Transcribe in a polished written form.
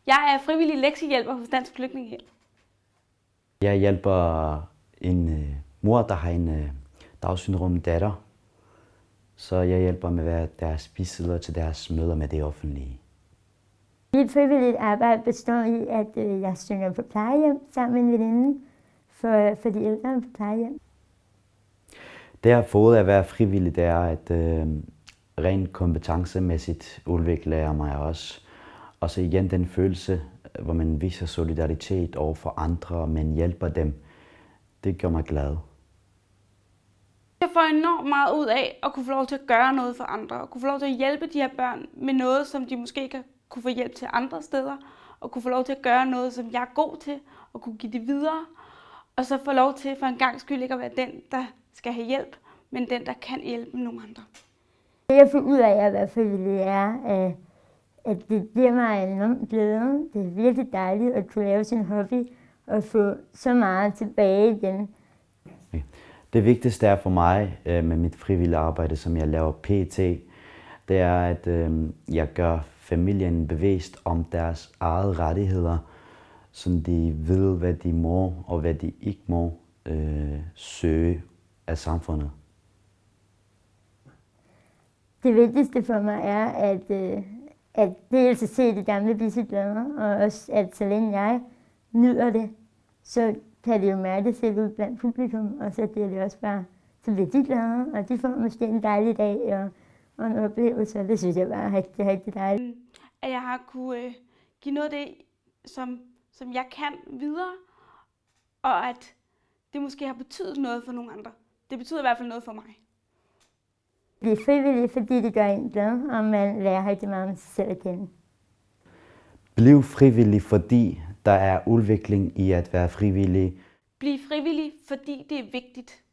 Jeg er frivillig lektiehjælper hos Dansk Flygtningehjælp. Jeg hjælper en mor, der har en Down-syndrom datter. Så jeg hjælper med at være deres bisidder til deres møder med det offentlige. Mit frivilligt arbejde består i, at jeg synger på plejehjem sammen med en veninde for de ældre på plejehjem. Det jeg har fået af at være frivillig, det er, at rent kompetencemæssigt udvikler mig også. Og så igen den følelse, hvor man viser solidaritet over for andre, men hjælper dem. Det gør mig glad. Jeg får enormt meget ud af at kunne få lov til at gøre noget for andre, og kunne få lov til at hjælpe de her børn med noget, som de måske ikke kunne få hjælp til andre steder, og kunne få lov til at gøre noget, som jeg er god til, og kunne give det videre, og så få lov til for en gang skyld ikke at være den, der skal have hjælp, men den, der kan hjælpe nogle andre. Det jeg får ud af at være frivillig er, at det giver mig en enorm glæde. Det er virkelig dejligt at kunne lave sin hobby og få så meget tilbage igen. Det vigtigste er for mig med mit frivillige arbejde, som jeg laver PT, det er, at jeg gør familien bevidst om deres egne rettigheder, så de ved, hvad de må og hvad de ikke må søge af samfundet. Det vigtigste for mig er, at dels at se de gamle bisiglader, og også at så længe jeg nyder det, så kan det jo mærke selv ud blandt publikum, og så bliver det også bare, så bliver de glade, og de får måske en dejlig dag og en oplevelse, og det synes jeg bare er rigtig, rigtig dejligt. At jeg har kunne give noget af det, som jeg kan videre, og at det måske har betydet noget for nogle andre. Det betyder i hvert fald noget for mig. Det er frivilligt, fordi det gør en glad, og man lærer rigtig meget om sig selv at kende. Bliv frivillig, fordi der er udvikling i at være frivillig. Bliv frivillig, fordi det er vigtigt.